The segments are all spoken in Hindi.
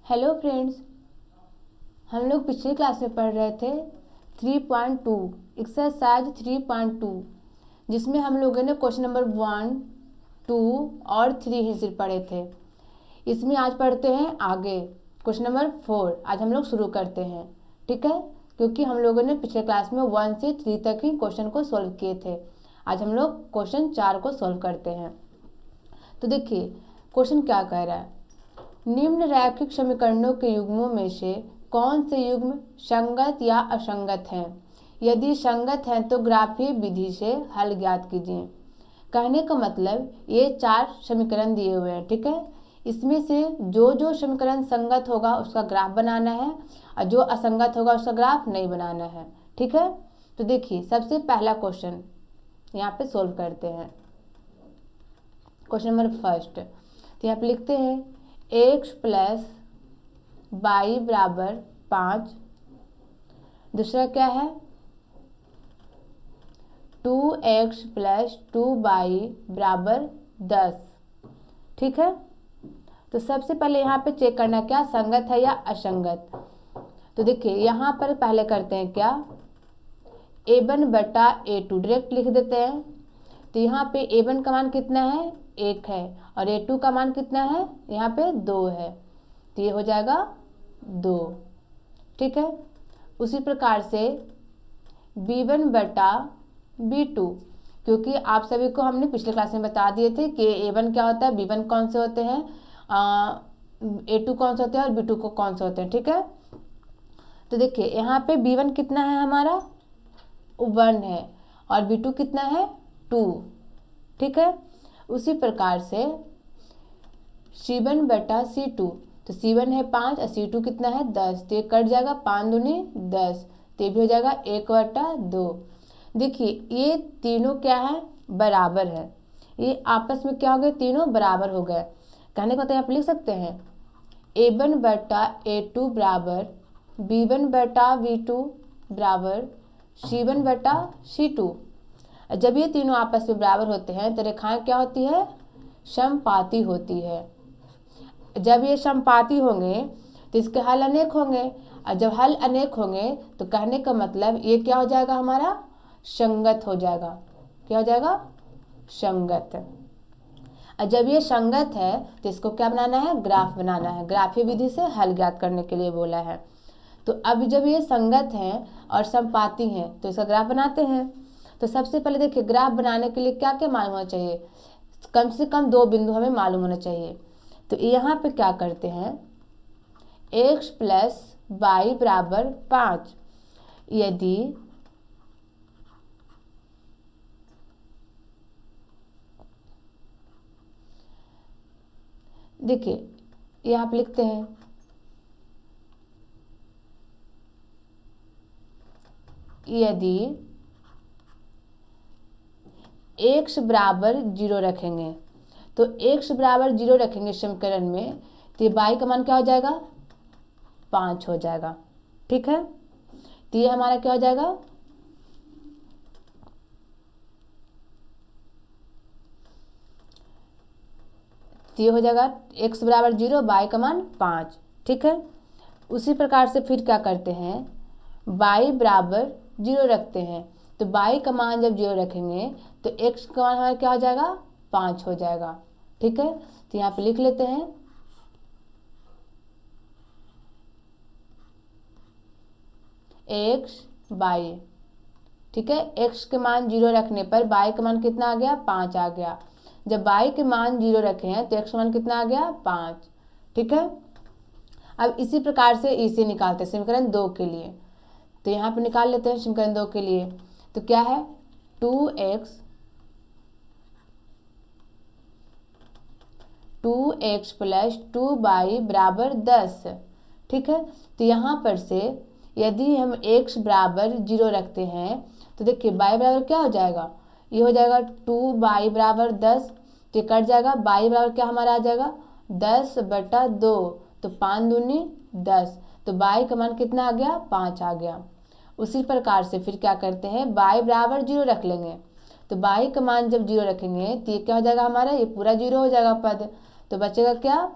हेलो फ्रेंड्स, हम लोग पिछली क्लास में पढ़ रहे थे 3.2 एक्सरसाइज 3.2 जिसमें हम लोगों ने क्वेश्चन नंबर 1, 2 और 3 ही सिर्फ पढ़े थे। इसमें आज पढ़ते हैं आगे क्वेश्चन नंबर 4। आज हम लोग शुरू करते हैं, ठीक है, क्योंकि हम लोगों ने पिछले क्लास में 1 से 3 तक ही क्वेश्चन को सॉल्व किए थे। आज हम लोग क्वेश्चन 4 को सॉल्व करते हैं। तो देखिए क्वेश्चन क्या कह रहा है। निम्न रैखिक समीकरणों के युग्मों में से कौन से युग्म संगत या असंगत हैं? यदि संगत हैं तो ग्राफीय विधि से हल ज्ञात कीजिए। कहने का मतलब ये 4 समीकरण दिए हुए हैं, ठीक है। इसमें से जो जो समीकरण संगत होगा उसका ग्राफ बनाना है और जो असंगत होगा उसका ग्राफ नहीं बनाना है, ठीक है। तो देखिए सबसे पहला क्वेश्चन यहाँ पे सोल्व करते हैं। क्वेश्चन नंबर फर्स्ट, तो यहाँ पे लिखते हैं x प्लस वाई बराबर 5। दूसरा क्या है 2x प्लस 2y बराबर 10, ठीक है। तो सबसे पहले यहाँ पे चेक करना क्या संगत है या असंगत। तो देखिए यहाँ पर पहले करते हैं क्या a1 बटा a2 डायरेक्ट लिख देते हैं। तो यहाँ पे a1 का मान कितना है 1 है और a2 का मान कितना है यहाँ पे 2 है, तो ये हो जाएगा 2, ठीक है। उसी प्रकार से b1 बटा b2, क्योंकि आप सभी को हमने पिछले क्लास में बता दिए थे कि a1 क्या होता है, b1 कौन से होते हैं, a2 कौन से होते हैं और b2 को कौन से होते हैं, ठीक है। तो देखिए यहाँ पे b1 कितना है हमारा 1 है और b2 कितना है 2, ठीक है। उसी प्रकार से c1 बटा c2, तो c1 है 5 और c2 कितना है 10, तो ये कट जाएगा 5 दूनी 10, तो ये भी हो जाएगा 1 बटा 2। देखिए ये तीनों क्या है बराबर है, ये आपस में क्या हो गए तीनों बराबर हो गए। कहने को तो आप लिख सकते हैं a1 बटा a2 बराबर b1 बटा b2 बराबर c1 बटा c2। जब ये तीनों आपस में बराबर होते हैं तो रेखाएं क्या होती है समपाती होती है। जब ये समपाती होंगे तो इसके हल अनेक होंगे और जब हल अनेक होंगे तो कहने का मतलब ये क्या हो जाएगा हमारा संगत हो जाएगा। क्या हो जाएगा संगत। और जब ये संगत है तो इसको क्या बनाना है ग्राफ बनाना है, ग्राफीय विधि से हल ज्ञात करने के लिए बोला है। तो अब जब ये संगत हैं और समपाती हैं तो इसका ग्राफ बनाते हैं। तो सबसे पहले देखिए ग्राफ बनाने के लिए क्या क्या मालूम होना चाहिए, कम से कम 2 बिंदु हमें मालूम होना चाहिए। तो यहाँ पे क्या करते हैं x प्लस वाई बराबर 5। यदि देखिए यहाँ पे लिखते हैं यदि x बराबर 0 रखेंगे, तो x बराबर 0 रखेंगे समीकरण में, तो ये y का मान क्या हो जाएगा 5 हो जाएगा, ठीक है। तो ये हमारा क्या हो जाएगा तो ये हो जाएगा x बराबर 0 y का मान 5, ठीक है। उसी प्रकार से फिर क्या करते हैं y बराबर 0 रखते हैं, तो y का मान जब 0 रखेंगे तो x का मान हमारा क्या हो जाएगा 5 हो जाएगा, ठीक है। तो यहाँ पे लिख लेते हैं x y, ठीक है। x के मान 0 रखने पर y का मान कितना आ गया 5 आ गया। जब y के मान 0 रखे हैं तो x का मान कितना आ गया 5, ठीक है। अब इसी प्रकार से इसे निकालते हैं समीकरण 2 के लिए। तो यहाँ पे निकाल लेते हैं समीकरण 2 के लिए। तो क्या है 2x प्लस 2y बराबर 10, ठीक है। तो यहाँ पर से यदि हम x बराबर 0 रखते हैं तो देखिए y बराबर क्या हो जाएगा, ये हो जाएगा 2y बराबर 10, तो ये कट जाएगा y बराबर क्या हमारा आ जाएगा 10 बटा 2, तो 5 दूनी 10, तो y का मान कितना आ गया 5 आ गया। उसी प्रकार से फिर क्या करते हैं y बराबर 0 रख लेंगे, तो y का मान जब 0 रखेंगे तो ये क्या हो जाएगा हमारा ये पूरा 0 हो जाएगा पद, तो बचेगा क्या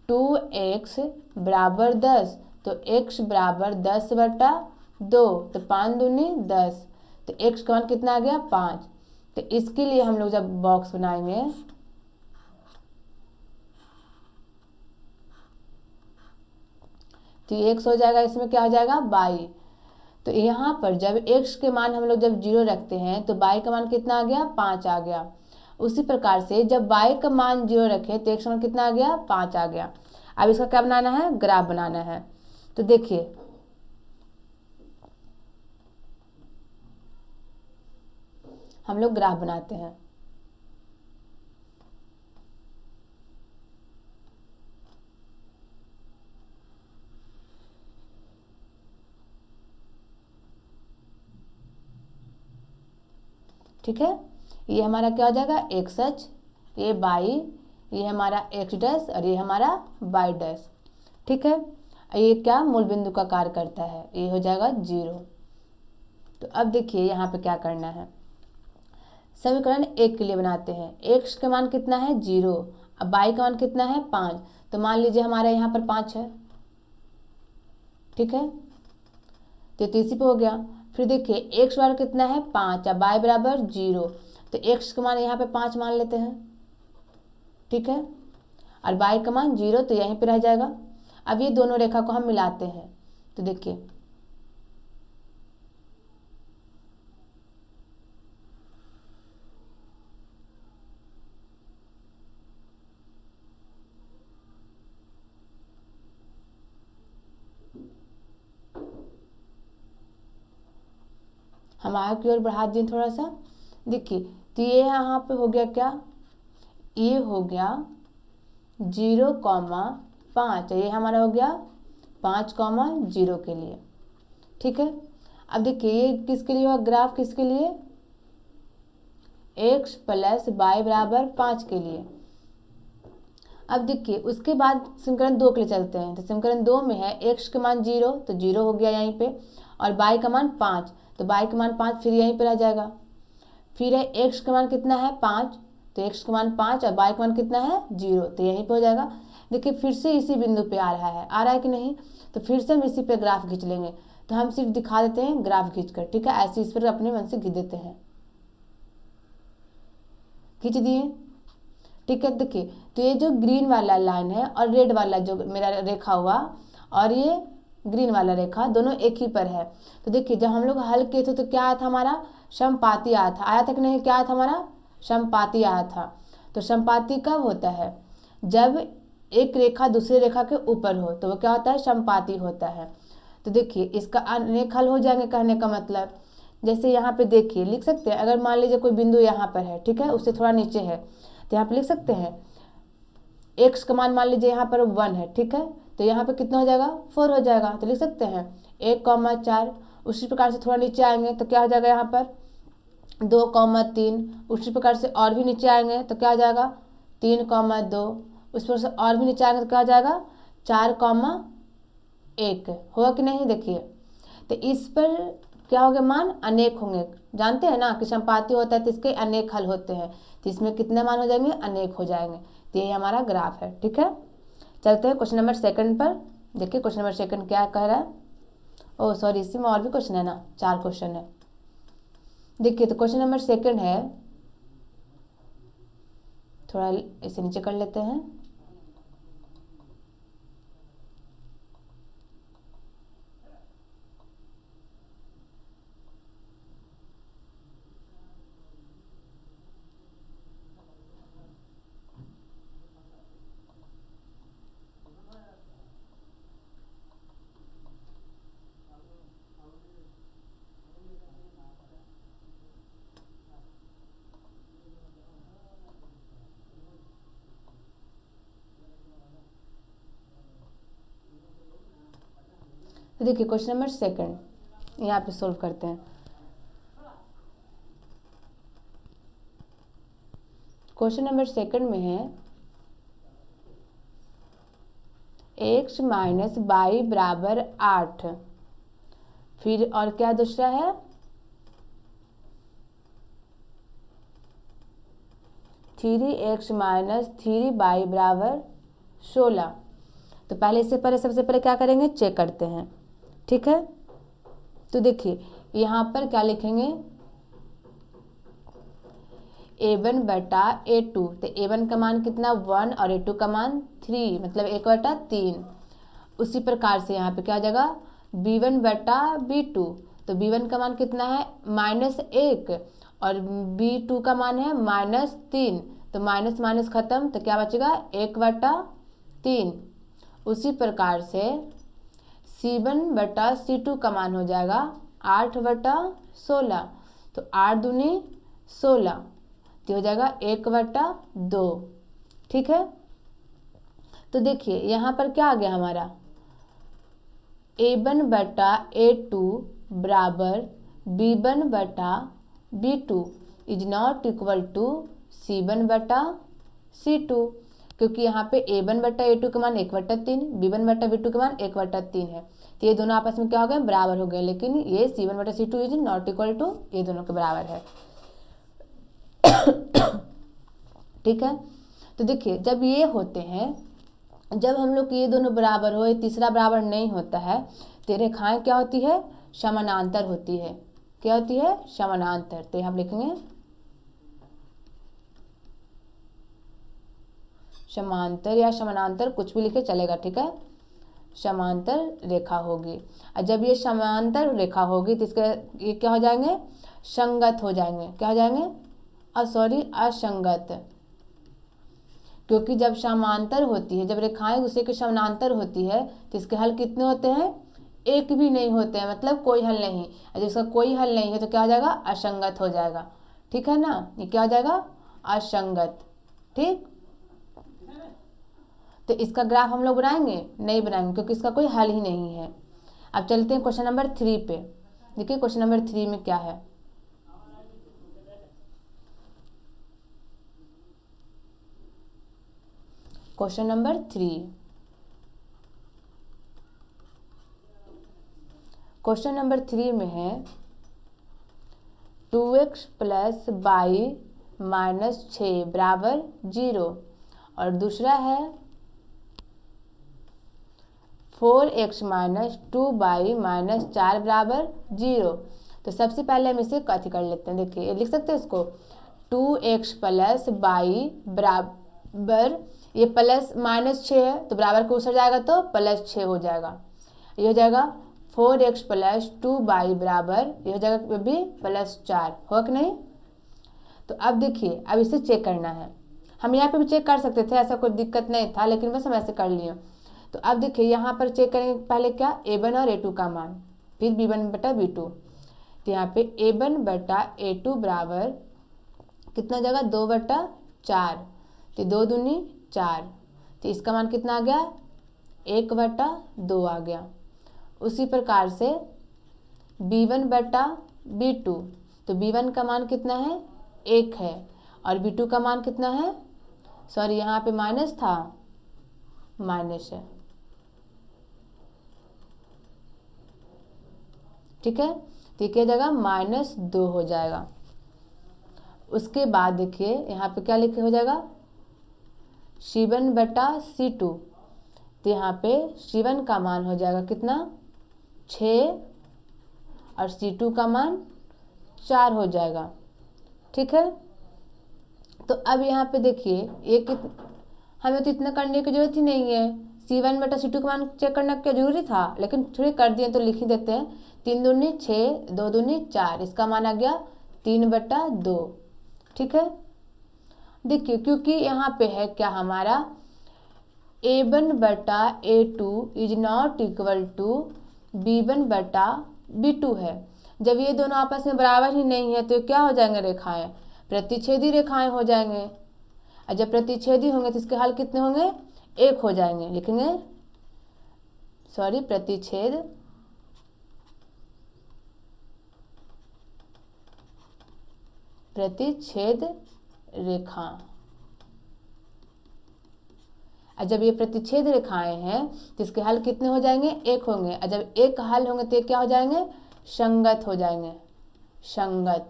2x बराबर 10, तो x बराबर 10/2, तो 5 दूनी 10, तो x का मान कितना आ गया 5। तो इसके लिए हम लोग जब बॉक्स बनाएंगे तो x हो जाएगा, इसमें क्या हो जाएगा y। तो यहाँ पर जब x के मान हम लोग जब 0 रखते हैं तो y का मान कितना आ गया 5 आ गया। उसी प्रकार से जब y का मान 0 रखें तो x का मान कितना आ गया 5 आ गया। अब इसका क्या बनाना है, ग्राफ बनाना है। तो देखिए हम लोग ग्राफ बनाते हैं। ठीक है, ये हमारा क्या हो जाएगा एक्स एच, ये बाई, ये हमारा एक्स डैश और ये हमारा बाई डैश। ठीक है, ये क्या मूल बिंदु का कार्य करता है, ये हो जाएगा 0। तो अब देखिए यहाँ पे क्या करना है, समीकरण 1 के लिए बनाते हैं। एक्स का मान कितना है 0, अब बाई का मान कितना है 5, तो मान लीजिए हमारे यहाँ पर 5 है। ठीक है, तो इसी पे हो गया। फिर देखिए एक्स बराबर कितना है 5 और बाई बराबर 0, तो एक्स का मान यहाँ पे 5 मान लेते हैं। ठीक है, और बाई का मान 0, तो यहीं पे रह जाएगा। अब ये दोनों रेखा को हम मिलाते हैं, तो देखिए हम आगे की ओर बढ़ा दें थोड़ा सा। देखिए तो ये यहाँ पे हो गया क्या, ये हो गया 0,5, ये हमारा हो गया 5,0 के लिए। ठीक है, अब देखिए ये किसके लिए हुआ, ग्राफ किसके लिए, x प्लस y बराबर 5 के लिए। अब देखिए उसके बाद समीकरण 2 के लिए चलते हैं। तो समीकरण 2 में है x का मान 0, तो 0 हो गया यहीं पे, और y का मान 5, तो y का मान 5 फिर यहीं पर आ जाएगा। फिर है x का मान कितना है 5, तो x का मान 5 और y का मान कितना है 0, तो यहीं पे हो जाएगा। देखिए फिर से इसी बिंदु पे आ रहा है कि नहीं, तो फिर से हम इसी पे ग्राफ खींच लेंगे। तो हम सिर्फ दिखा देते हैं ग्राफ खींच कर। ठीक है, ऐसे इस पर अपने मन से खींच देते हैं, खींच दिए। ठीक है, देखिए तो ये जो ग्रीन वाला लाइन है और रेड वाला जो मेरा रेखा हुआ और ये ग्रीन वाला रेखा दोनों एक ही पर है। तो देखिए जब हम लोग हल किए थे तो क्या आया था हमारा, समपाती आया था कि नहीं, क्या आया था हमारा, समपाती आया था। तो समपाती कब होता है, जब एक रेखा दूसरी रेखा के ऊपर हो तो वो क्या होता है, समपाती होता है। तो देखिए इसका अनेक हल हो जाएंगे, कहने का मतलब जैसे यहाँ पे देखिए लिख सकते हैं, अगर मान लीजिए कोई बिंदु यहाँ पर है, ठीक है, उससे थोड़ा नीचे है, तो यहाँ पे लिख सकते हैं x का मान लीजिए यहाँ पर 1 है। ठीक है, तो यहाँ पे कितना हो जाएगा 4 हो जाएगा, तो लिख सकते हैं 1,4। उसी प्रकार से थोड़ा नीचे आएंगे तो क्या हो जाएगा यहाँ पर 2,3। उसी प्रकार से और भी नीचे आएंगे तो क्या हो जाएगा 3,2। उस पर से और भी नीचे आएंगे तो क्या हो जाएगा 4,1। होगा कि नहीं, देखिए तो इस पर क्या हो गया, मान अनेक होंगे। जानते हैं ना कि समपाती होता है तो इसके अनेक हल होते हैं, तो इसमें कितने मान हो जाएंगे, अनेक हो जाएंगे। तो ये हमारा ग्राफ है। ठीक है, चलते हैं क्वेश्चन नंबर 2 पर। देखिए क्वेश्चन नंबर 2 क्या कह रहा है, ओह सॉरी इसी में और भी क्वेश्चन है ना, 4 क्वेश्चन है। देखिए तो क्वेश्चन नंबर 2 है, थोड़ा इसे नीचे कर लेते हैं। तो देखिए क्वेश्चन नंबर 2 यहाँ पे सोल्व करते हैं। क्वेश्चन नंबर 2 में है x माइनस बाई बराबर 8, फिर और क्या दूसरा है 3x माइनस 3y बराबर 16। तो पहले इससे पहले सबसे पहले क्या करेंगे, चेक करते हैं। ठीक है, तो देखिए यहाँ पर क्या लिखेंगे, a1 बटा a2, तो a1 का मान कितना 1 और a2 का मान 3, मतलब 1/3। उसी प्रकार से यहाँ पे क्या हो जाएगा b1 बटा b2, तो b1 का मान कितना है -1 और b2 का मान है -3, तो माइनस माइनस खत्म, तो क्या बचेगा 1/3। उसी प्रकार से c1 बटा c2 का मान हो जाएगा 8/16, तो 8 दूनी 16, तो हो जाएगा 1/2। ठीक है, तो देखिए यहाँ पर क्या आ गया हमारा, a1 बटा a2 बराबर b1 बटा b2 is not equal to c1 बटा c2, क्योंकि यहाँ पे a1 बटा a2 का मान 1/3, b1 बटा b2 का मान 1/3 है, तो ये दोनों आपस में क्या हो गए, बराबर हो गए, लेकिन ये c1 बटा c2 is not equal to ये दोनों के बराबर है। ठीक है, तो देखिए जब ये होते हैं, जब हम लोग ये दोनों बराबर हो, ये तीसरा बराबर नहीं होता है, तो रेखाएं क्या होती है, समानांतर होती है। क्या होती है, समानांतर। तो यहाँ लिखेंगे समांतर या समानांतर, कुछ भी लिखे चलेगा। ठीक है, समांतर रेखा होगी, और जब ये समांतर रेखा होगी तो इसके ये क्या हो जाएंगे, संगत हो जाएंगे। क्या हो जाएंगे, असंगत, क्योंकि जब समांतर होती है, जब रेखाएं एक दूसरे के समानांतर होती है, तो इसके हल कितने होते हैं, एक भी नहीं होते हैं, मतलब कोई हल नहीं। जब इसका कोई हल नहीं है तो क्या हो जाएगा, असंगत हो जाएगा। ठीक है ना, ये क्या हो जाएगा, असंगत। ठीक, तो इसका ग्राफ हम लोग बनाएंगे, नहीं बनाएंगे, क्योंकि इसका कोई हल ही नहीं है। अब चलते हैं क्वेश्चन नंबर 3 पे। देखिए क्वेश्चन नंबर 3 में क्या है, क्वेश्चन नंबर 3। क्वेश्चन नंबर 3 में है 2x प्लस वाई माइनस 6 बराबर 0, और दूसरा है 4x माइनस 2y माइनस 4 बराबर 0। तो सबसे पहले हम इसे कथी कर लेते हैं, देखिए लिख सकते हैं इसको 2x प्लस वाई बराबर, ये प्लस -6 है तो बराबर को उसर जाएगा तो +6 हो जाएगा। ये हो जाएगा 4x प्लस 2y बराबर, ये हो जाएगा भी +4, हो कि नहीं। तो अब देखिए, अब इसे चेक करना है, हम यहाँ पे भी चेक कर सकते थे, ऐसा कोई दिक्कत नहीं था, लेकिन बस हम ऐसे कर लिए। तो अब देखिए यहाँ पर चेक करेंगे पहले क्या, a1 और a2 का मान, फिर b1 बटा b2। तो यहाँ पे a1 बटा a2 बराबर कितना जगह 2/4, तो 2 दूनी 4, तो इसका मान कितना आ गया 1/2 आ गया। उसी प्रकार से b1 बटा b2, तो b1 का मान कितना है 1 है, और b2 का मान कितना है, सॉरी यहाँ पे माइनस था, माइनस है। ठीक है, तो क्या जगह -2 हो जाएगा। उसके बाद देखिए यहाँ पे क्या लिखे हो जाएगा, c1 बटा c2, तो यहाँ पे c1 का मान हो जाएगा कितना 6, और c2 का मान 4 हो जाएगा। ठीक है, तो अब यहाँ पे देखिए हमें तो इतना करने की जरूरत ही नहीं है, c1 बटा c2 का मान चेक करना क्या जरूरी था, लेकिन थोड़ी कर दिए तो लिख ही देते हैं। 3 दूनी 6, 2 दूनी 4, इसका मान आ गया 3/2। ठीक है, देखिए क्योंकि यहाँ पे है क्या हमारा a1 बटा a2 is not equal to b1 बटा b2 है। जब ये दोनों आपस में बराबर ही नहीं है तो क्या हो जाएंगे, रेखाएं प्रतिच्छेदी रेखाएं हो जाएंगे, और जब प्रतिच्छेदी होंगे तो इसके हल कितने होंगे, 1 हो जाएंगे। लिखेंगे सॉरी प्रतिच्छेद रेखा, और जब ये प्रतिच्छेद रेखाएं हैं तो इसके हल कितने हो जाएंगे, 1 होंगे, और जब 1 हल होंगे तो ये क्या हो जाएंगे, संगत हो जाएंगे, संगत।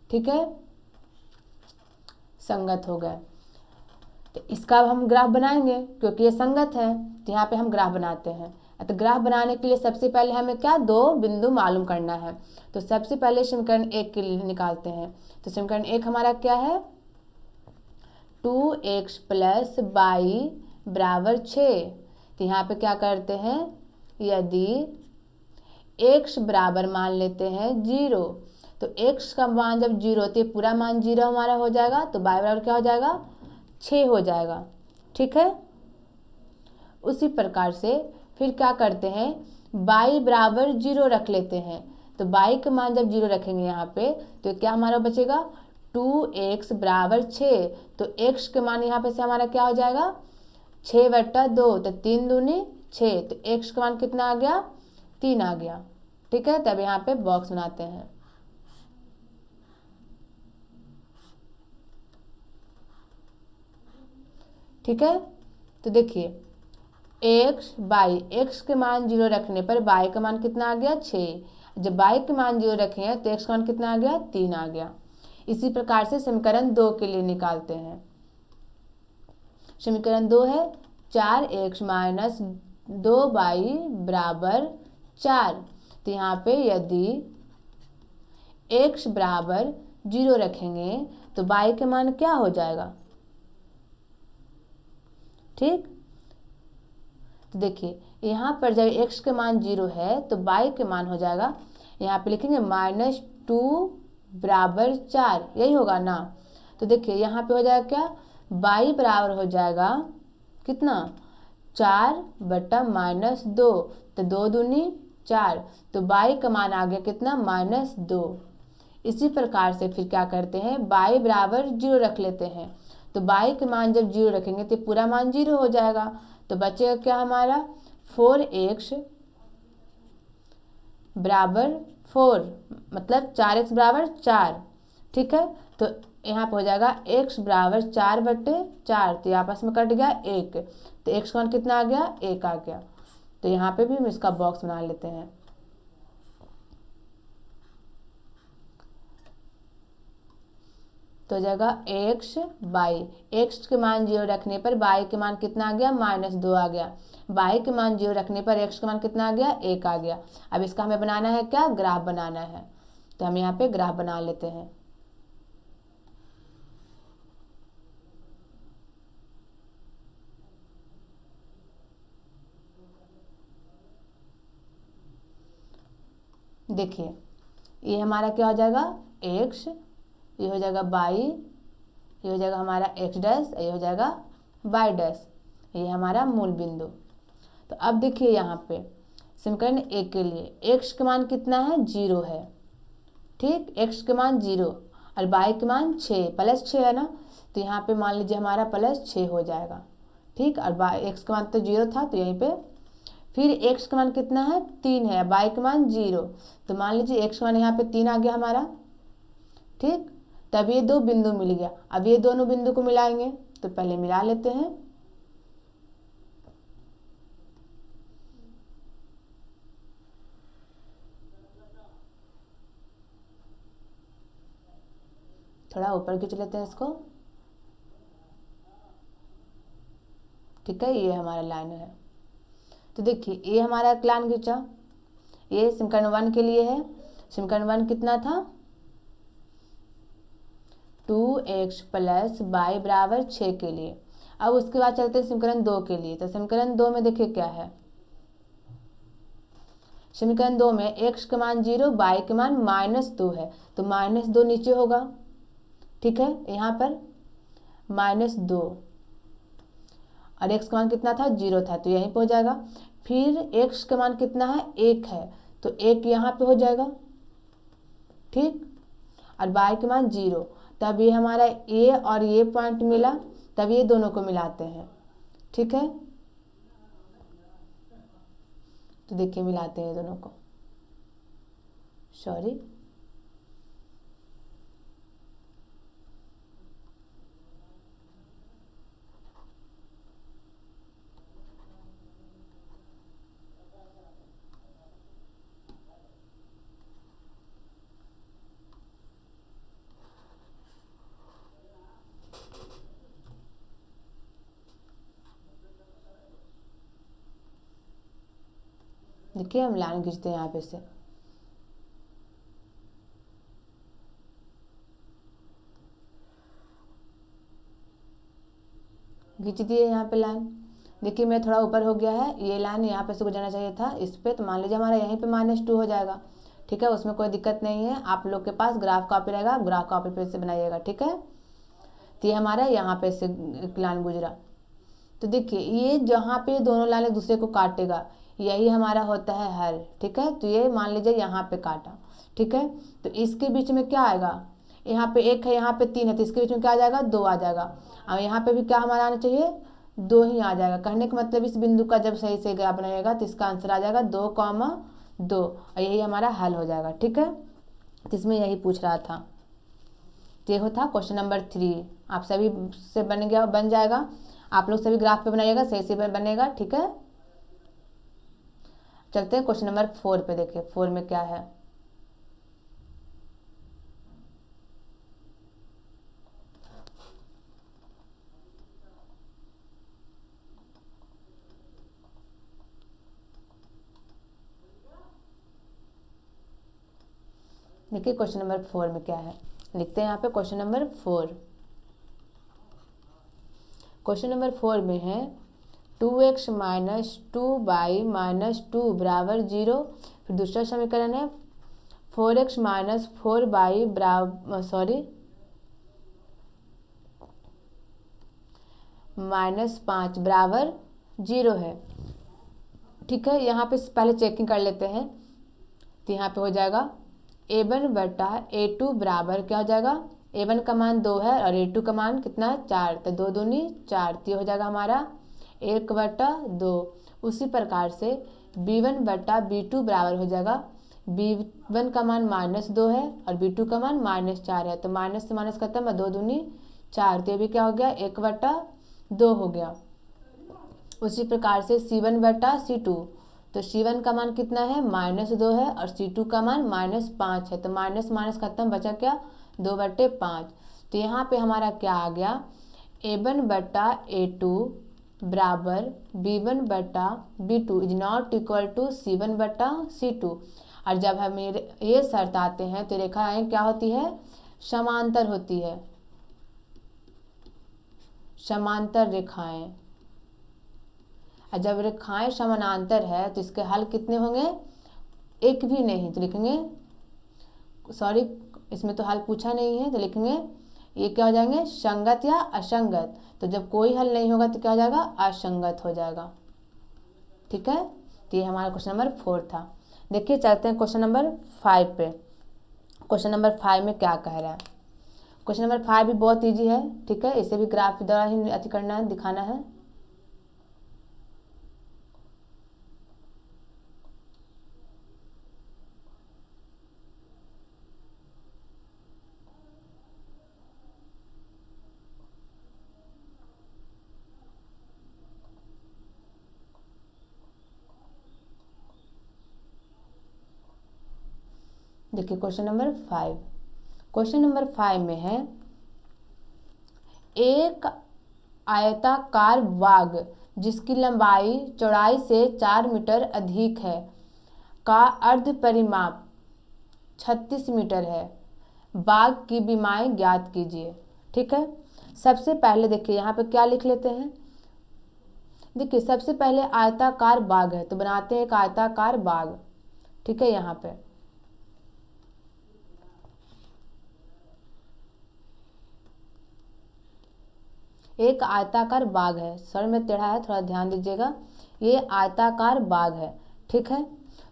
ठीक है, संगत हो गए, तो इसका अब हम ग्राफ बनाएंगे क्योंकि ये संगत है। तो यहाँ पे हम ग्राफ बनाते हैं। तो ग्राफ बनाने के लिए सबसे पहले हमें क्या, दो बिंदु मालूम करना है। तो सबसे पहले समीकरण 1 के लिए निकालते हैं। तो समीकरण 1 हमारा क्या है, 2x + y बराबर 6। तो यहाँ पे क्या करते हैं, यदि x बराबर मान लेते हैं 0, तो x का मान जब 0 तो ये पूरा मान 0 हमारा हो जाएगा, तो y बराबर क्या हो जाएगा, 6 हो जाएगा। ठीक है। उसी प्रकार से फिर क्या करते हैं, y बराबर 0 रख लेते हैं। तो y का मान जब 0 रखेंगे यहाँ पे, तो क्या हमारा बचेगा, 2x बराबर 6। तो x के मान यहाँ पे से हमारा क्या हो जाएगा, 6/2, तो 3 दूनी 6, तो x का मान कितना आ गया, 3 आ गया। ठीक है। तब यहाँ पे बॉक्स बनाते हैं। ठीक है। तो देखिए x के मान 0 रखने पर y का मान कितना आ गया, 6। जब y के मान 0 रखे हैं तो x का मान कितना आ गया, 3 आ गया। इसी प्रकार से समीकरण 2 के लिए निकालते हैं। समीकरण 2 है 4x - 2y बराबर 4। तो यहाँ पे यदि x बराबर 0 रखेंगे तो y के मान क्या हो जाएगा। ठीक। तो देखिए यहाँ पर जब x के मान 0 है तो y के मान हो जाएगा, यहाँ पे लिखेंगे -2 बराबर 4, यही होगा ना। तो देखिए यहाँ पे हो जाएगा क्या, y बराबर हो जाएगा कितना, 4/-2, तो 2 दूनी 4, तो y का मान आ गया कितना, -2। इसी प्रकार से फिर क्या करते हैं, y बराबर 0 रख लेते हैं। तो y के मान जब 0 रखेंगे तो पूरा मान 0 हो जाएगा। तो बचेगा क्या हमारा, 4x बराबर 4, मतलब 4x बराबर 4। ठीक है। तो यहाँ पर हो जाएगा x बराबर 4/4, तो आपस में कट गया 1, तो x का मान कितना आ गया, 1 आ गया। तो यहाँ पे भी हम इसका बॉक्स बना लेते हैं। तो हो जाएगा x के मान 0 रखने पर y के मान कितना आ गया, -2 आ गया। y के मान 0 रखने पर x का मान कितना आ गया, 1 आ गया। अब इसका हमें बनाना है क्या, ग्राफ बनाना है। तो हम यहाँ पे ग्राफ बना लेते हैं। देखिए ये हमारा क्या हो जाएगा, x, ये हो जाएगा y, ये हो जाएगा हमारा x', ये हो जाएगा y', ये हमारा मूल बिंदु। तो अब देखिए यहाँ पे समीकरण 1 के लिए x के मान कितना है, 0 है। ठीक, x के मान 0 और y के मान 6, +6 है ना, तो यहाँ पे मान लीजिए हमारा +6 हो जाएगा। ठीक, और x का मान तो 0 था, तो यहीं पे फिर x का मान कितना है, 3 है, y का मान 0, तो मान लीजिए x का मान यहाँ पे 3 आ गया हमारा। ठीक, तब ये दो बिंदु मिल गया। अब ये दोनों बिंदु को मिलाएंगे, तो पहले मिला लेते हैं। थोड़ा ऊपर खींच लेते हैं इसको। ठीक है, ये हमारा लाइन है। तो देखिए ये हमारा लाइन खींचा, ये समीकरण 1 के लिए है। समीकरण 1 कितना था, 2x + y बराबर 6 के लिए। अब उसके बाद चलते हैं समीकरण 2 के लिए। तो समीकरण 2 में देखिए क्या है, समीकरण 2 में x का मान 0, y के मान -2 है, तो -2 नीचे होगा। ठीक है, यहाँ पर -2 और x का मान कितना था, 0 था, तो यहीं पे हो जाएगा। फिर x का मान कितना है, 1 है, तो 1 यहाँ पे हो जाएगा। ठीक, और y के मान 0, तब ये हमारा a और ये पॉइंट मिला, तब ये दोनों को मिलाते हैं। ठीक है, तो देखिए मिलाते हैं दोनों को, सॉरी। देखिए हम लाइन खींचते हैं यहाँ पे से, खींच दिए यहाँ पे लाइन। देखिए मैं थोड़ा ऊपर हो गया है, ये लाइन यहाँ पे से गुजरना चाहिए था इस पे, तो मान लीजिए हमारा यहीं पे -2 हो जाएगा। ठीक है, उसमें कोई दिक्कत नहीं है, आप लोग के पास ग्राफ कॉपी रहेगा, ग्राफ कॉपी पे से बनाइएगा। ठीक है, तो ये हमारा यहाँ पे से एक लाइन गुजरा। तो देखिए ये जहाँ पे दोनों लाइन एक दूसरे को काटेगा यही हमारा होता है हल। ठीक है, तो ये मान लीजिए यहाँ पे काटा। ठीक है, तो इसके बीच में क्या आएगा, यहाँ पे 1 है, यहाँ पे 3 है, तो इसके बीच में क्या आ जाएगा, 2 आ जाएगा। और यहाँ पे भी क्या हमारा आना चाहिए, 2 ही आ जाएगा। कहने का मतलब इस बिंदु का जब सही से ग्राफ बनाएगा तो इसका आंसर आ जाएगा 2,2 और यही हमारा हल हो जाएगा। ठीक है, तो इसमें यही पूछ रहा था। ये होता क्वेश्चन नंबर 3। आप सभी से बन जाएगा, आप लोग सभी ग्राफ पे बनाइएगा, सही से बनेगा। ठीक है, चलते हैं क्वेश्चन नंबर 4 पे। देखिए 4 में क्या है, देखिए क्वेश्चन नंबर 4 में क्या है, लिखते हैं यहाँ पे क्वेश्चन नंबर 4। क्वेश्चन नंबर 4 में है 2x - 2y - 2 बराबर 0। फिर दूसरा समीकरण है 4x - 4y बराबर -5 बराबर 0 है। ठीक है, यहाँ पे पहले चेकिंग कर लेते हैं। तो यहाँ पे हो जाएगा a1 बटा a2 बराबर क्या हो जाएगा, a1 का मान 2 है और a2 का मान कितना है, 4, तो 2 दूनी 4, तो हो जाएगा हमारा 1/2। उसी प्रकार से b1 बटा b2 बराबर हो जाएगा, b1 का मान -2 है और b2 का मान -4 है, तो माइनस से माइनस खत्म है, 2 दूनी 4, तो ये भी क्या हो गया, 1/2 हो गया। उसी प्रकार से c1 बटा c2, तो c1 का मान कितना है, -2 है और c2 का मान -5 है, तो माइनस माइनस खत्म, बचा क्या, 2/5। तो यहाँ पे हमारा क्या आ गया, a1 बटा a2 बराबर b1 बटा b2 is not equal to c1 बटा c2। और जब हम ये शर्त आते हैं तो रेखाएं क्या होती है, समांतर होती है, समांतर रेखाएं। और जब रेखाएं समानांतर है तो इसके हल कितने होंगे, एक भी नहीं, तो लिखेंगे, सॉरी इसमें तो हल पूछा नहीं है, तो लिखेंगे ये क्या हो जाएंगे, संगत या असंगत। तो जब कोई हल नहीं होगा तो क्या हो जाएगा, असंगत हो जाएगा। ठीक है, तो ये हमारा क्वेश्चन नंबर 4 था। देखिए चलते हैं क्वेश्चन नंबर 5 पे। क्वेश्चन नंबर 5 में क्या कह रहा है, क्वेश्चन नंबर 5 भी बहुत ईजी है। ठीक है, इसे भी ग्राफ के द्वारा ही अति करना है, दिखाना है। देखिए क्वेश्चन नंबर 5, क्वेश्चन नंबर 5 में है एक आयताकार बाग जिसकी लंबाई चौड़ाई से 4 मीटर अधिक है का अर्ध परिमाप 36 मीटर है, बाग की बीमाएं ज्ञात कीजिए। ठीक है, सबसे पहले देखिए यहाँ पे क्या लिख लेते हैं। देखिए सबसे पहले आयताकार बाग है तो बनाते हैं एक आयताकार बाग। ठीक है, यहाँ पे एक आयताकार बाग है, सर में टेढ़ा है, थोड़ा ध्यान दीजिएगा, ये आयताकार बाग है। ठीक है,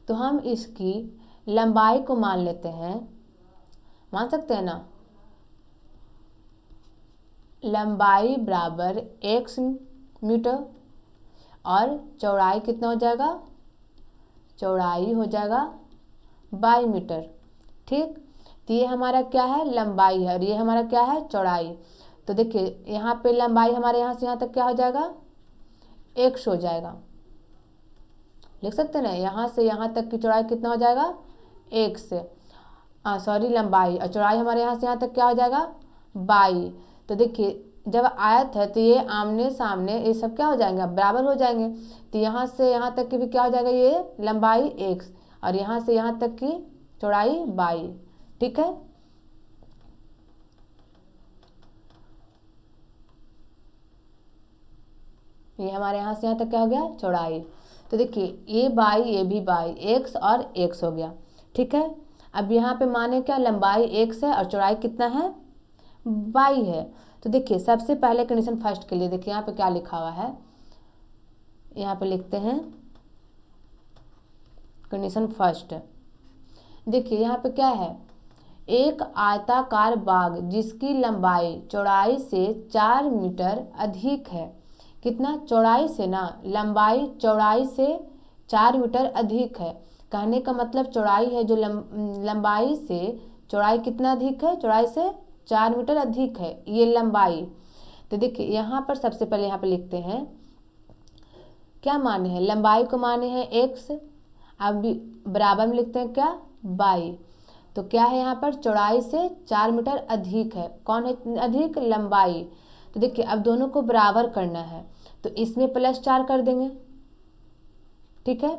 तो हम इसकी लंबाई को मान लेते हैं, मान सकते हैं ना, लंबाई बराबर x मीटर और चौड़ाई कितना हो जाएगा, चौड़ाई हो जाएगा 22 मीटर। ठीक, तो ये हमारा क्या है, लंबाई है और ये हमारा क्या है, चौड़ाई। तो देखिए यहाँ पे लंबाई हमारे यहाँ से यहाँ तक क्या हो जाएगा, 100 हो जाएगा, लिख सकते हैं ना, यहाँ से यहाँ तक की चौड़ाई कितना हो जाएगा, 1 से, सॉरी लंबाई, और चौड़ाई हमारे यहाँ से यहाँ तक क्या हो जाएगा, 22। तो देखिए जब आयत है तो ये आमने सामने ये सब क्या हो जाएंगे, बराबर हो जाएंगे। तो यहाँ से यहाँ तक की भी क्या हो जाएगा, ये लंबाई x और यहाँ से यहाँ तक की चौड़ाई y। ठीक है, ये हमारे यहाँ से यहाँ तक क्या हो गया, चौड़ाई। तो देखिए ये बाई, ये भी बाई, x और x हो गया। ठीक है, अब यहाँ पे माने क्या, लंबाई x है और चौड़ाई कितना है, y है। तो देखिए सबसे पहले कंडीशन फर्स्ट के लिए देखिए यहाँ पे क्या लिखा हुआ है, यहाँ पे लिखते हैं कंडीशन फर्स्ट। देखिए यहाँ पे क्या है, एक आयताकार बाग जिसकी लंबाई चौड़ाई से 4 मीटर अधिक है। कितना, चौड़ाई से ना, लंबाई चौड़ाई से 4 मीटर अधिक है। कहने का मतलब चौड़ाई है जो लंबाई से चौड़ाई कितना अधिक है, चौड़ाई से 4 मीटर अधिक है ये लंबाई। तो देखिए यहाँ पर सबसे पहले यहाँ पे लिखते हैं क्या माने हैं, लंबाई को माने हैं x, अब बराबर में लिखते हैं क्या, y। तो क्या है यहाँ पर, चौड़ाई से 4 मीटर अधिक है, कौन है अधिक, लंबाई। तो देखिए अब दोनों को बराबर करना है तो इसमें +4 कर देंगे। ठीक है,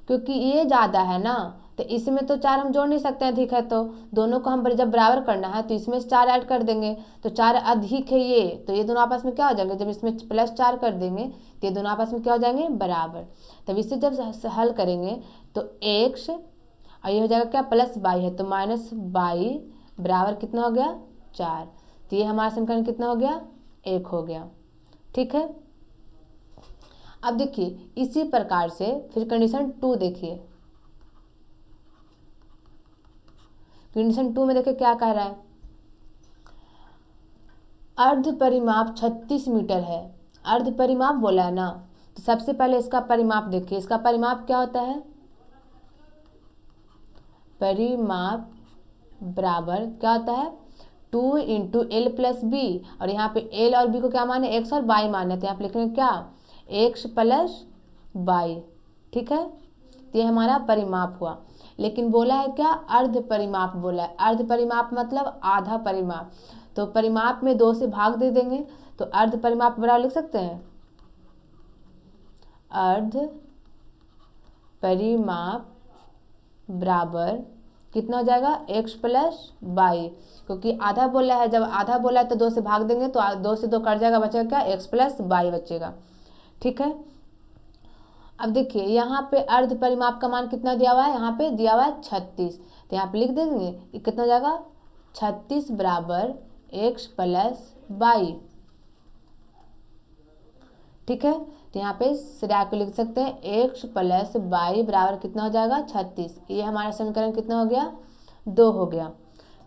क्योंकि ये ज़्यादा है ना तो इसमें तो 4 हम जोड़ नहीं सकते हैं, अधिक है तो दोनों को हम जब बराबर करना है तो इसमें 4 ऐड कर देंगे। तो 4 अधिक है ये, तो ये दोनों आपस में क्या हो जाएंगे, जब इसमें +4 कर देंगे तो ये दोनों आपस में क्या हो जाएंगे, बराबर। तब इसे जब हल करेंगे तो x और ये हो जाएगा क्या, +y है तो -y बराबर कितना हो गया, 4। तो ये हमारा समीकरण कितना हो गया, 1 हो गया। ठीक है, अब देखिए इसी प्रकार से फिर कंडीशन 2 देखिए। कंडीशन 2 में देखिए क्या कह रहा है, अर्ध परिमाप 36 मीटर है। अर्ध परिमाप बोला है ना, तो सबसे पहले इसका परिमाप देखिए। इसका परिमाप क्या होता है, परिमाप बराबर क्या होता है, 2 × L + B। और यहाँ पे L और B को क्या माने, x और y माने, तो यहाँ पे लिखेंगे क्या, x + y। ठीक है, तो ये हमारा परिमाप हुआ। लेकिन बोला है क्या, अर्ध परिमाप बोला है। अर्ध परिमाप मतलब आधा परिमाप, तो परिमाप में 2 से भाग दे देंगे तो अर्ध परिमाप बराबर लिख सकते हैं, अर्ध परिमाप बराबर कितना हो जाएगा, x + y। क्योंकि आधा बोला है, जब आधा बोला है तो 2 से भाग देंगे तो 2 से 2 कट जाएगा, बचेगा क्या, x + y बचेगा। ठीक है, अब देखिए यहाँ पे अर्ध परिमाप का मान कितना दिया हुआ है, यहाँ पे दिया हुआ है 36। तो यहाँ पे लिख देंगे ये कितना हो जाएगा, 36 बराबर x + y। ठीक है, तो यहाँ पे सिरा को लिख सकते हैं x + y बराबर कितना हो जाएगा, 36। ये हमारा समीकरण कितना हो गया, 2 हो गया।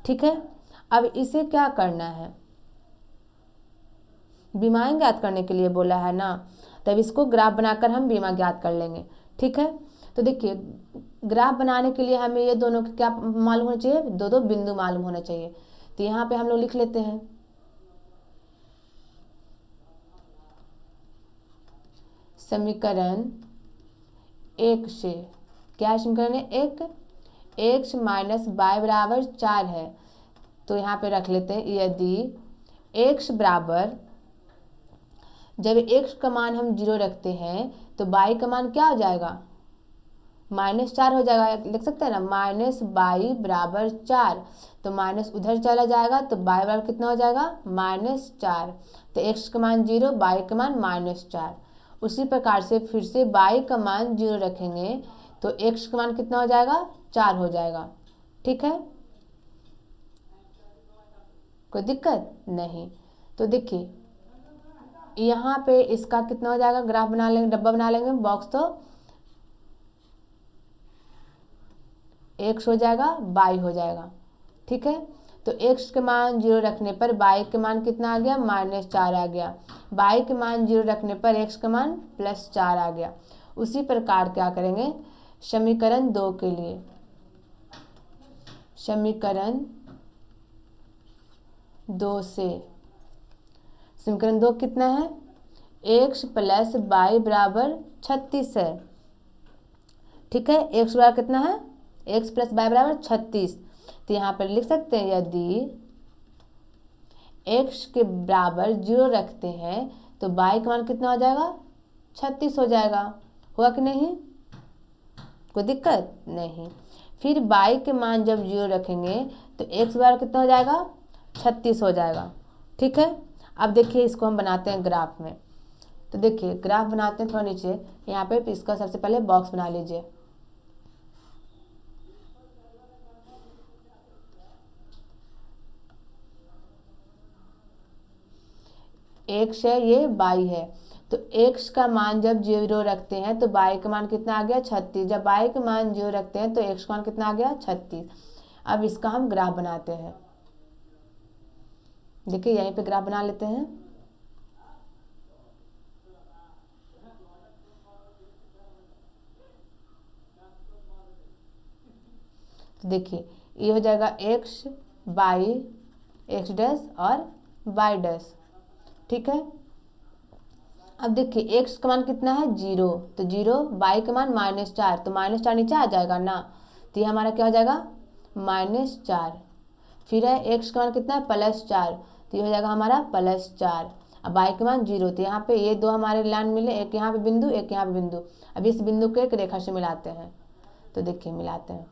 ठीक है, अब इसे क्या करना है, बीमा ज्ञात करने के लिए बोला है ना, तब इसको ग्राफ बनाकर हम बीमा ज्ञात कर लेंगे। ठीक है, तो देखिए ग्राफ बनाने के लिए हमें ये दोनों क्या मालूम होना चाहिए, दो बिंदु मालूम होना चाहिए। तो यहाँ पे हम लोग लिख लेते हैं समीकरण 1 से, क्या समीकरण है, 1, x - y बराबर 4 है। तो यहाँ पे रख लेते हैं, यदि x बराबर, जब x का मान हम 0 रखते हैं तो y का मान क्या हो जाएगा, -4 हो जाएगा। लिख सकते हैं ना, -y बराबर 4। तो माइनस उधर चला जाएगा तो y बराबर कितना हो जाएगा, -4। तो x का मान 0, y का मान -4। उसी प्रकार से फिर से y का मान 0 रखेंगे तो x का मान कितना हो जाएगा, 4 हो जाएगा। ठीक है, कोई दिक्कत नहीं। तो देखिए यहाँ पे इसका कितना हो जाएगा, ग्राफ बना लेंगे, डब्बा बना लेंगे, बॉक्स। तो x हो जाएगा, y हो जाएगा। ठीक है, तो x के मान 0 रखने पर y के मान कितना आ गया, -4 आ गया। y के मान 0 रखने पर x का मान +4 आ गया। उसी प्रकार क्या करेंगे समीकरण 2 के लिए, समीकरण 2 से, समीकरण 2 कितना है, x + y बराबर 36 है। ठीक है, x बराबर कितना है, x + y बराबर 36। तो यहाँ पर लिख सकते हैं, यदि x के बराबर 0 रखते हैं तो y का मान कितना हो जाएगा, 36 हो जाएगा। हुआ कि नहीं, कोई दिक्कत नहीं। फिर y के मान जब 0 रखेंगे तो x बराबर कितना हो जाएगा, 36 हो जाएगा। ठीक है, अब देखिए इसको हम बनाते हैं ग्राफ में। तो देखिए ग्राफ बनाते हैं थोड़ा नीचे, यहाँ पे इसका सबसे पहले बॉक्स बना लीजिए। x है, ये y है, तो x का मान जब 0 रखते हैं तो y का मान कितना आ गया, 36। जब y का मान 0 रखते हैं तो x का मान कितना आ गया, 36। अब इसका हम ग्राफ बनाते हैं। देखिए यहीं पे ग्राफ बना लेते हैं। तो देखिए ये हो जाएगा x बाई x डैश और y डैश। ठीक है, अब देखिए x का मान कितना है, 0, तो 0, y का मान -4, तो -4 नीचे आ जाएगा ना, तो ये हमारा क्या हो जाएगा, -4। फिर है x का मान कितना है, +4, तो ये हो जाएगा हमारा +4। अब y का मान 0, तो यहाँ पे ये दो हमारे लाइन मिले, एक यहाँ पे बिंदु, एक यहाँ पे बिंदु। अब इस बिंदु को एक रेखा से मिलाते हैं। तो देखिए मिलाते हैं।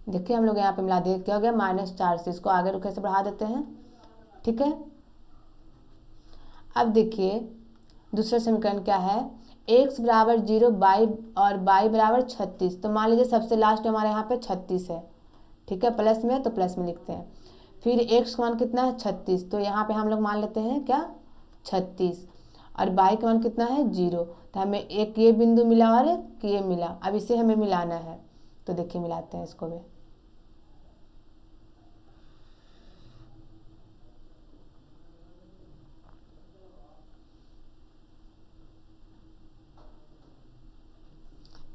देखिए हम लोग यहाँ पे मिला दिए, क्या हो गया, -4 से इसको आगे रुखे से बढ़ा देते हैं। ठीक है, अब देखिए दूसरा समीकरण क्या है, x बराबर 0 y और y बराबर 36। तो मान लीजिए सबसे लास्ट हमारे यहाँ पे 36 है। ठीक है, प्लस में तो प्लस में लिखते हैं। फिर x का मान कितना है, 36, तो यहाँ पे हम लोग मान लेते हैं क्या, 36। और y का मान कितना है, 0, तो हमें एक ये बिंदु मिला और एक ये मिला। अब इसे हमें मिलाना है, तो देखिए मिलाते हैं इसको भी।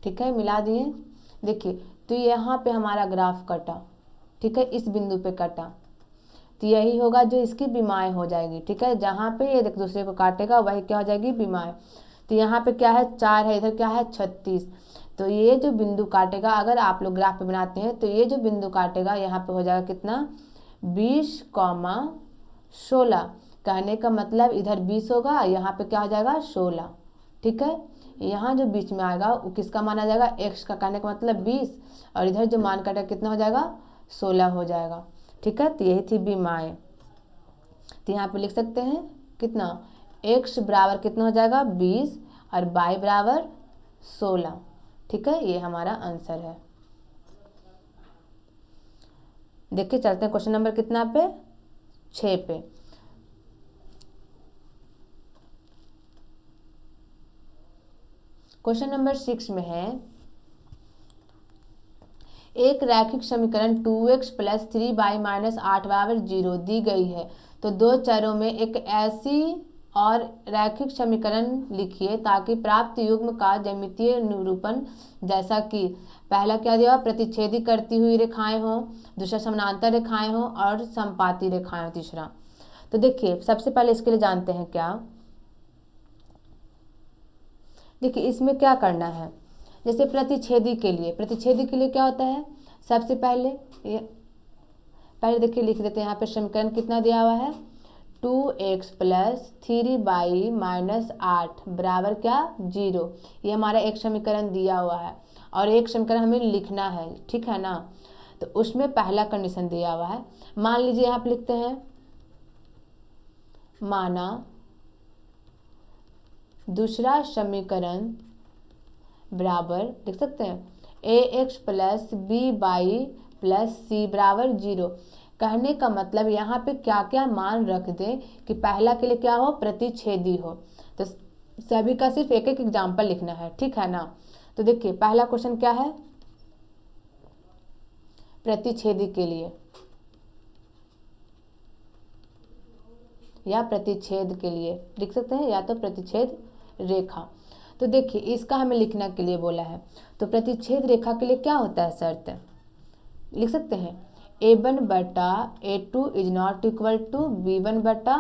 ठीक है, मिला दिए। देखिए तो यहाँ पे हमारा ग्राफ कटा। ठीक है, इस बिंदु पे कटा, तो यही होगा जो इसकी विमाएँ हो जाएगी। ठीक है, जहाँ पे ये एक दूसरे को काटेगा वही क्या हो जाएगी, विमाएँ। तो यहाँ पे क्या है, 4 है, इधर क्या है, 36। तो ये जो बिंदु काटेगा, अगर आप लोग ग्राफ पे बनाते हैं तो ये जो बिंदु काटेगा यहाँ पे हो जाएगा कितना, 20,16। कहने का मतलब इधर 20 होगा, यहाँ पे क्या हो जाएगा, 16। ठीक है, यहाँ जो बीच में आएगा वो किसका मान आ जाएगा, x का। कहने का मतलब 20, और इधर जो मान काटेगा कितना हो जाएगा, 16 हो जाएगा। ठीक है, तो यही थी विमाएँ। तो यहाँ पे लिख सकते हैं कितना, x बराबर कितना हो जाएगा, 20, और y बराबर 16। ठीक है, ये हमारा आंसर है। देखिए चलते हैं क्वेश्चन नंबर कितना पे, 6 पे। क्वेश्चन नंबर 6 में है, एक रैखिक समीकरण 2x + 3y - 8 बराबर 0 दी गई है। तो दो चरों में एक ऐसी और रैखिक समीकरण लिखिए ताकि प्राप्त युग्म का ज्यामितीय निरूपण, जैसा कि पहला क्या दिया हुआ, प्रतिच्छेदी करती हुई रेखाएं हों, दूसरा समानांतर रेखाएं हों, और समपाती रेखाएं हों तीसरा। तो देखिए सबसे पहले इसके लिए जानते हैं क्या, देखिए इसमें क्या करना है। जैसे प्रतिच्छेदी के लिए क्या होता है, सबसे पहले देखिए लिख देते हैं। यहाँ पे समीकरण कितना दिया हुआ है, 2x + 3y - 8 बराबर क्या, 0। ये हमारा एक समीकरण दिया हुआ है, और एक समीकरण हमें लिखना है। ठीक है ना, तो उसमें पहला कंडीशन दिया हुआ है। मान लीजिए यहाँ पे लिखते हैं, माना दूसरा समीकरण बराबर, लिख सकते हैं, ax + by + c बराबर 0। कहने का मतलब यहाँ पे क्या क्या मान रख दें कि पहला के लिए क्या हो, प्रतिच्छेदी हो। तो सभी का सिर्फ एक एक एग्जाम्पल लिखना है। ठीक है ना, तो देखिए पहला क्वेश्चन क्या है, प्रतिच्छेदी के लिए या प्रतिच्छेद के लिए लिख सकते हैं, या तो प्रतिच्छेद रेखा। तो देखिए इसका हमें लिखने के लिए बोला है, तो प्रतिच्छेद रेखा के लिए क्या होता है शर्त, लिख सकते हैं a1 बटा a2 is not equal to b1 बटा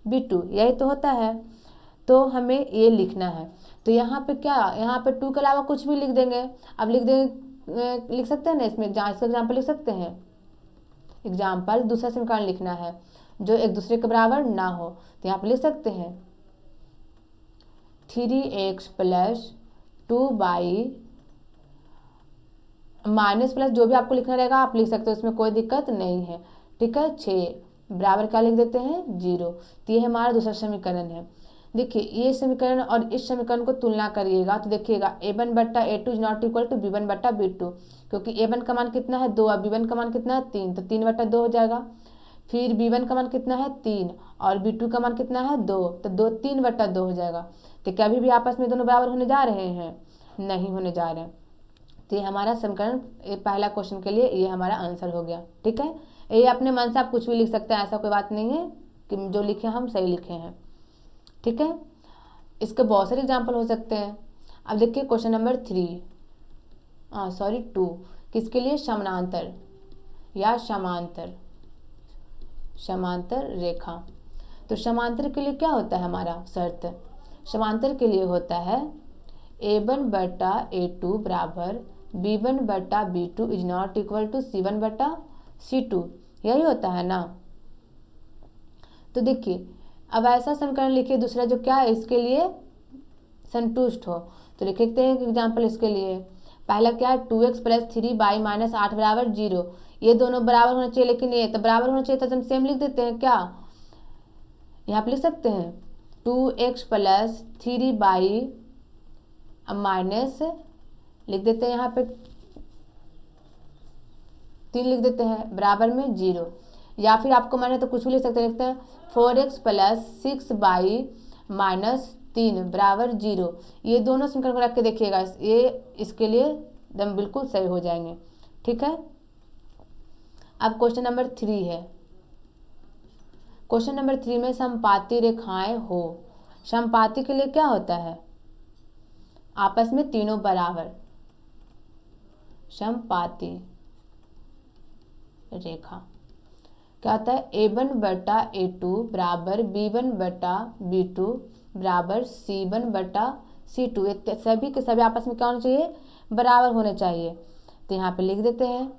b2, यही तो होता है। तो हमें ये लिखना है, तो यहाँ पे क्या, यहाँ पे 2 के अलावा कुछ भी लिख देंगे। अब लिख देंगे, लिख सकते हैं ना, इसमें इसका एग्जाम्पल लिख सकते हैं। एग्जाम्पल दूसरा समीकरण लिखना है जो एक दूसरे के बराबर ना हो, तो यहाँ पे लिख सकते हैं 3x plus 2y minus plus जो भी आपको लिखना रहेगा आप लिख सकते हो, उसमें कोई दिक्कत नहीं है। ठीक है, 6 बराबर क्या लिख देते हैं 0। तो ये हमारा दूसरा समीकरण है। देखिए ये समीकरण और इस समीकरण को तुलना करिएगा तो देखिएगा a1 बट्टा a2 is not equal to b1 बट्टा b2, क्योंकि a1 का मान कितना है 2 और b1 का मान कितना है 3, तो 3 बट्टा 2 हो जाएगा। फिर b1 का मान कितना है 3 और b2 का मान कितना है 2, तो 2 3 बट्टा 2 हो जाएगा। तो क्या अभी भी आपस में दोनों बराबर होने जा रहे हैं, नहीं होने जा रहे हैं। तो ये हमारा समीकरण पहला क्वेश्चन के लिए ये हमारा आंसर हो गया। ठीक है, ये अपने मन से आप कुछ भी लिख सकते हैं, ऐसा कोई बात नहीं है कि जो लिखे हम सही लिखे हैं। ठीक है, इसके बहुत सारे एग्जाम्पल हो सकते हैं। अब देखिए क्वेश्चन नंबर 2 किसके लिए, समानांतर या समांतर रेखा। तो समांतर के लिए क्या होता है हमारा शर्त, समांतर के लिए होता है a1 बटा a2 बराबर b1 बटा b2 is not equal to c1 बटा c2, यही होता है ना। तो देखिए अब ऐसा समीकरण लिखिए दूसरा जो क्या है इसके लिए संतुष्ट हो, तो लिख सकते हैं एग्जाम्पल इसके लिए। पहला क्या है 2x प्लस 3y माइनस 8 बराबर 0, ये दोनों बराबर होना चाहिए, लेकिन ये तो बराबर होना चाहिए, तो हम सेम लिख देते हैं। क्या यहाँ पे लिख सकते हैं 2x प्लस 3y माइनस लिख देते हैं, यहाँ पे 3 लिख देते हैं बराबर में 0, या फिर आपको मैंने तो कुछ भी लिख सकते हैं, लिखते हैं 4x प्लस 6y माइनस 3 बराबर 0। ये दोनों समीकरण को रख के देखिएगा, ये इसके लिए एकदम बिल्कुल सही हो जाएंगे। ठीक है, अब क्वेश्चन नंबर 3 है। क्वेश्चन नंबर 3 में समपाती रेखाएं हो। समपाती के लिए क्या होता है, आपस में तीनों बराबर, समपाती रेखा क्या होता है a1 बटा a2 बराबर b1 बटा b2 बराबर c1 बटा c2, ये सभी के सभी आपस में क्या होना चाहिए, बराबर होने चाहिए। तो यहाँ पे लिख देते हैं,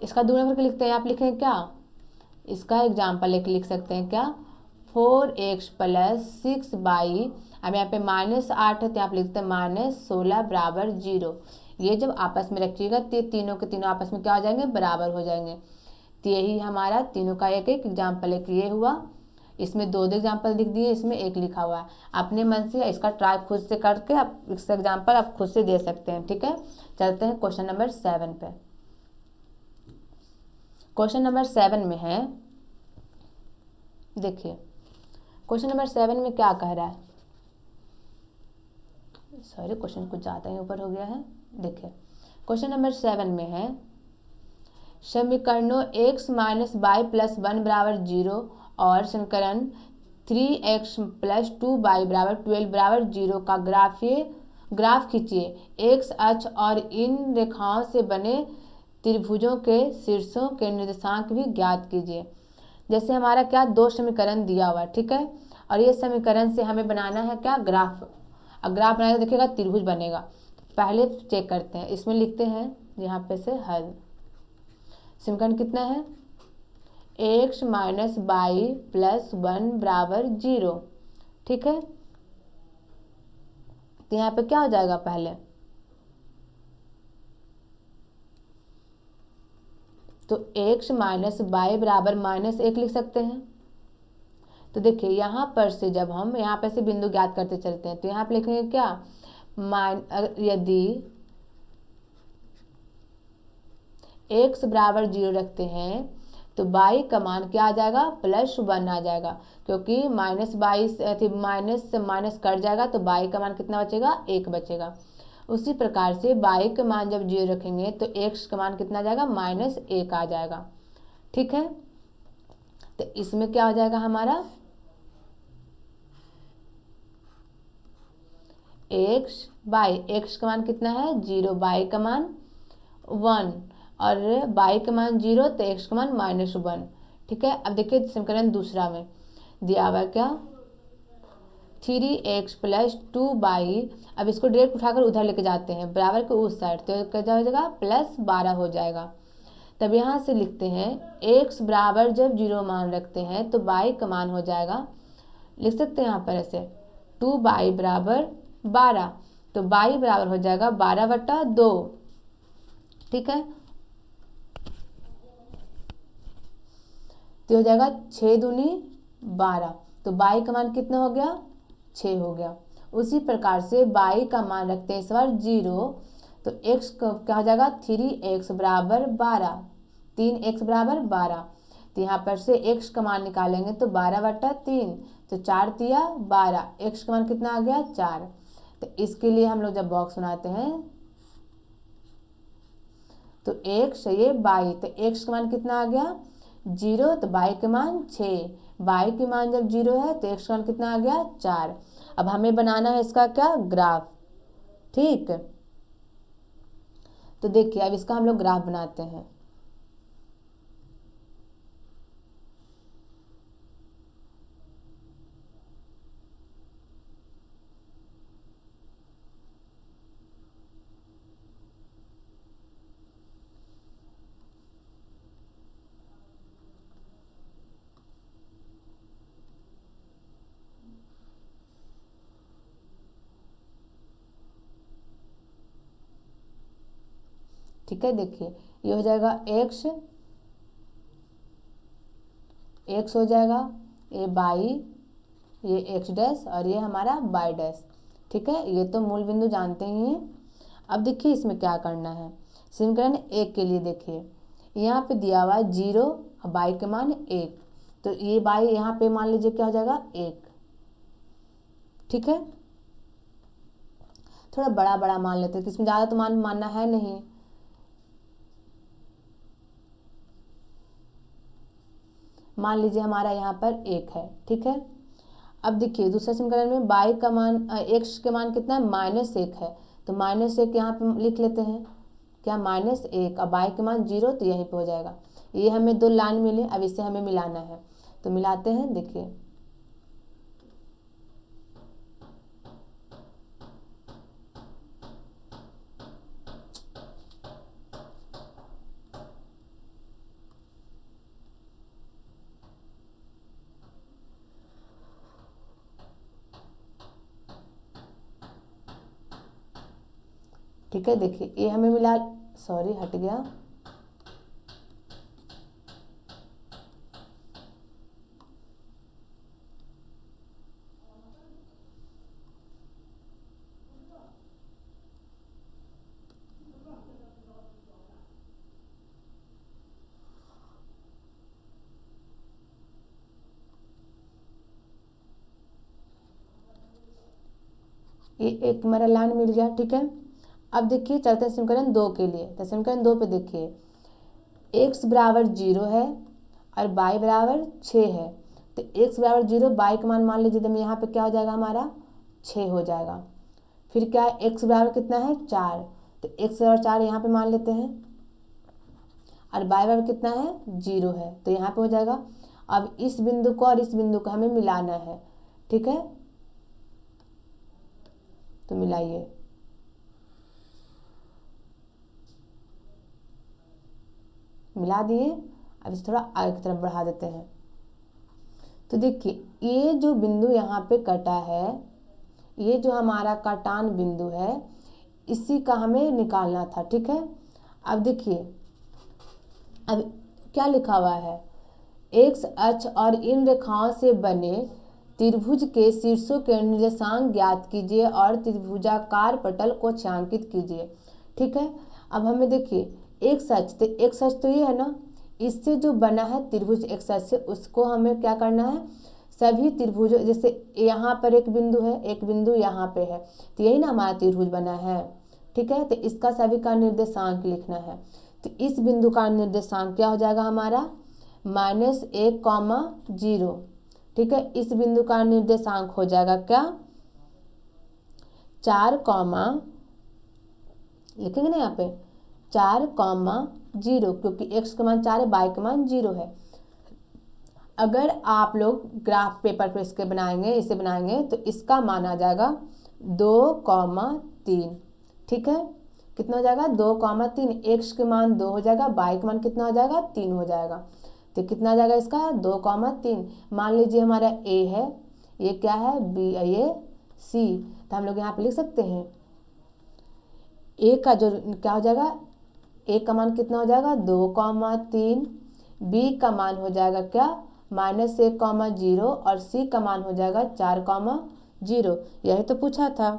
इसका दूसरा करके लिखते हैं, आप लिखें क्या, इसका एग्जाम्पल एक लिख सकते हैं क्या 4x प्लस 6y, अब यहाँ पे -8 है तो आप लिखते हैं -16 बराबर 0। ये जब आपस में रखिएगा तो ये तीनों के तीनों आपस में क्या हो जाएंगे, बराबर हो जाएंगे। तो यही हमारा तीनों का एक एक एग्जाम्पल एक ये हुआ, इसमें 2 एग्जाम्पल लिख दिए, इसमें एक लिखा हुआ है। अपने मन से इसका ट्राई खुद से करके आप इसका एग्जाम्पल आप खुद से दे सकते हैं। ठीक है, चलते हैं क्वेश्चन नंबर 7 पे। क्वेश्चन नंबर 7 में है, देखिए क्वेश्चन नंबर 7 में क्या कह रहा है, सॉरी क्वेश्चन कुछ ज़्यादा ही ऊपर हो गया है। देखिए क्वेश्चन नंबर 7 में है समीकरणों x माइनस वाई प्लस 1 बराबर 0 और समीकरण 3x प्लस 2y बराबर 12 बराबर 0 का ग्राफ खींचिए। x अक्ष और इन रेखाओं से बने त्रिभुजों के शीर्षों के निर्देशांक भी ज्ञात कीजिए। जैसे हमारा क्या 2 समीकरण दिया हुआ, ठीक है, और ये समीकरण से हमें बनाना है क्या, ग्राफ। अब ग्राफ बनाएगा देखिएगा त्रिभुज बनेगा। पहले चेक करते हैं, इसमें लिखते हैं यहाँ पे से हल। समीकरण कितना है x माइनस वाई प्लस 1 बराबर 0। ठीक है, तो यहाँ पे क्या हो जाएगा, पहले तो x माइनस वाई बराबर -1 लिख सकते हैं। तो देखिए यहाँ पर से जब हम यहाँ पर से बिंदु ज्ञात करते चलते हैं तो यहाँ पे लिखेंगे क्या, यदि x बराबर 0 रखते हैं तो y का मान क्या आ जाएगा, +1 आ जाएगा, क्योंकि माइनस से माइनस कट जाएगा तो y का मान कितना बचेगा, 1 बचेगा। उसी प्रकार से y का मान जब 0 रखेंगे तो x का मान कितना आ जाएगा, -1 आ जाएगा। ठीक है, तो इसमें क्या हो जाएगा हमारा एक्स बाई, एक्स का मान कितना है 0, बाई का मान 1 और बाई का मान 0, तो एक्स का मान -1। ठीक है, अब देखिए समीकरण दूसरा में दिया हुआ क्या 3x + 2y, अब इसको डायरेक्ट उठाकर उधर लेके जाते हैं बराबर के उस साइड, तो क्या हो जाएगा +12 हो जाएगा। तब यहाँ से लिखते हैं x बराबर जब 0 मान रखते हैं तो y का मान हो जाएगा, लिख सकते हैं यहाँ पर ऐसे 2y बराबर 12, तो y बराबर हो जाएगा 12/2। ठीक है, तो हो जाएगा 6 दूनी 12, तो y का मान कितना हो गया 6 हो गया। उसी प्रकार से y का मान रखते हैं इस बार 0, तो x क्या हो जाएगा 3x बराबर 12, 3x बराबर 12, तो यहाँ पर से x का मान निकालेंगे तो 12/3, तो 4 तिया 12, x का मान कितना आ गया 4। तो इसके लिए हम लोग जब बॉक्स बनाते हैं तो x ये y, तो x का मान कितना आ गया 0, तो y के मान 6, y के मान जब 0 है तो x का मान कितना आ गया 4। अब हमें बनाना है इसका क्या ग्राफ। ठीक, तो देखिए अब इसका हम लोग ग्राफ बनाते हैं। ठीक है, देखिए ये हो जाएगा x हो जाएगा, ये y, ये x डैश और ये हमारा y डैश। ठीक है, ये तो मूल बिंदु जानते ही हैं। अब देखिए इसमें क्या करना है। समीकरण 1 के लिए देखिए यहाँ पे दिया हुआ है 0 और y के मान 1, तो ये y यहाँ पे मान लीजिए क्या हो जाएगा 1। ठीक है, थोड़ा बड़ा बड़ा मान लेते हैं, इसमें ज़्यादा तो मानना है नहीं। मान लीजिए हमारा यहाँ पर 1 है। ठीक है, अब देखिए दूसरा समीकरण में y का मान x के मान कितना है -1 है, तो -1 यहाँ पे लिख लेते हैं क्या -1 और y के मान 0, तो यहीं पे हो जाएगा। ये हमें 2 लाइन मिले, अब इसे हमें मिलाना है, तो मिलाते हैं। देखिए ठीक है, देखिए ये हमें मिला, सॉरी हट गया, ये एक हमारा लाइन मिल गया। ठीक है, अब देखिए चलते हैं समीकरण 2 के लिए। तो समीकरण 2 पे देखिए x बराबर 0 है और y बराबर 6 है, तो x बराबर 0, y का मान लीजिए तो यहाँ पे क्या हो जाएगा हमारा 6 हो जाएगा। फिर क्या है x बराबर कितना है 4, तो x बराबर 4 यहाँ पे मान लेते हैं और y बराबर कितना है 0 है, तो यहाँ पे हो जाएगा। अब इस बिंदु को और इस बिंदु को हमें मिलाना है। ठीक है, तो मिलाइए, मिला दिए। अब इसे थोड़ा आगे की तरफ बढ़ा देते हैं। तो देखिए ये जो बिंदु यहाँ पे कटा है, ये जो हमारा काटान बिंदु है, इसी का हमें निकालना था। ठीक है, अब देखिए अब क्या लिखा हुआ है, x अक्ष और इन रेखाओं से बने त्रिभुज के शीर्षों के निर्देशांक ज्ञात कीजिए और त्रिभुजाकार पटल को छायांकित कीजिए। ठीक है, अब हमें देखिए x अक्ष तो ये है ना, इससे जो बना है त्रिभुज x अक्ष से, उसको हमें क्या करना है, सभी त्रिभुजों, जैसे यहाँ पर एक बिंदु है, एक बिंदु यहाँ पे है, तो यही ना हमारा त्रिभुज बना है। ठीक है, तो इसका सभी का निर्देशांक लिखना है। तो इस बिंदु का निर्देशांक क्या हो जाएगा हमारा -1, 0। ठीक है, इस बिंदु का निर्देशांक हो जाएगा क्या 4, लिखेंगे ना यहाँ पे 4, 0, क्योंकि x का मान 4 है, y का मान 0 है। अगर आप लोग ग्राफ पेपर पे इसके बनाएंगे, इसे बनाएंगे तो इसका मान आ जाएगा 2, 3। ठीक है, कितना हो जाएगा 2, 3, x के मान 2 हो जाएगा, y का मान कितना हो जाएगा 3 हो जाएगा। तो कितना आ जाएगा इसका 2, 3। मान लीजिए हमारा a है, ये क्या है b, ये c, तो हम लोग यहाँ पे लिख सकते हैं a का जो क्या हो जाएगा, a का मान कितना हो जाएगा 2, 3, b का मान हो जाएगा क्या -1, 0 और c का मान हो जाएगा 4, 0। यही तो पूछा था।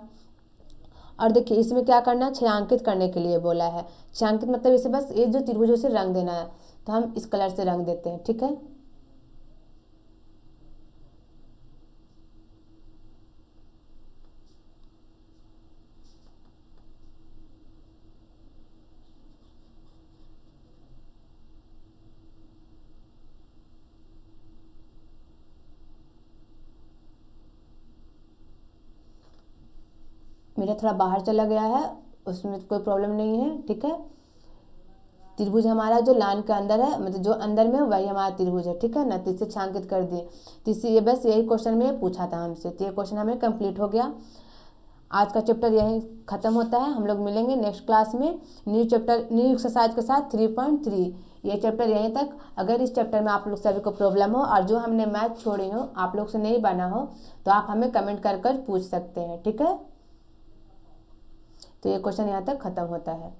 और देखिए इसमें क्या करना है, छायांकित करने के लिए बोला है। छायांकित मतलब इसे बस ये जो त्रिभुजों से रंग देना है, तो हम इस कलर से रंग देते हैं। ठीक है, मेरा थोड़ा बाहर चला गया है, उसमें कोई प्रॉब्लम नहीं है। ठीक है, त्रिभुज हमारा जो लाइन के अंदर है, मतलब जो अंदर में वही हमारा त्रिभुज है। ठीक है ना, तो इसे छायांकित कर दिए। तो इसे ये बस यही क्वेश्चन में पूछा था हमसे, तो ये क्वेश्चन हमें कंप्लीट हो गया। आज का चैप्टर यही खत्म होता है। हम लोग मिलेंगे नेक्स्ट क्लास में न्यू चैप्टर, न्यू एक्सरसाइज के साथ 3.3। ये चैप्टर यहीं तक। अगर इस चैप्टर में आप लोग सभी को प्रॉब्लम हो और जो हमने मैथ छोड़ी हो, आप लोग से नहीं बना हो, तो आप हमें कमेंट कर पूछ सकते हैं। ठीक है, तो ये क्वेश्चन यहाँ तक खत्म होता है।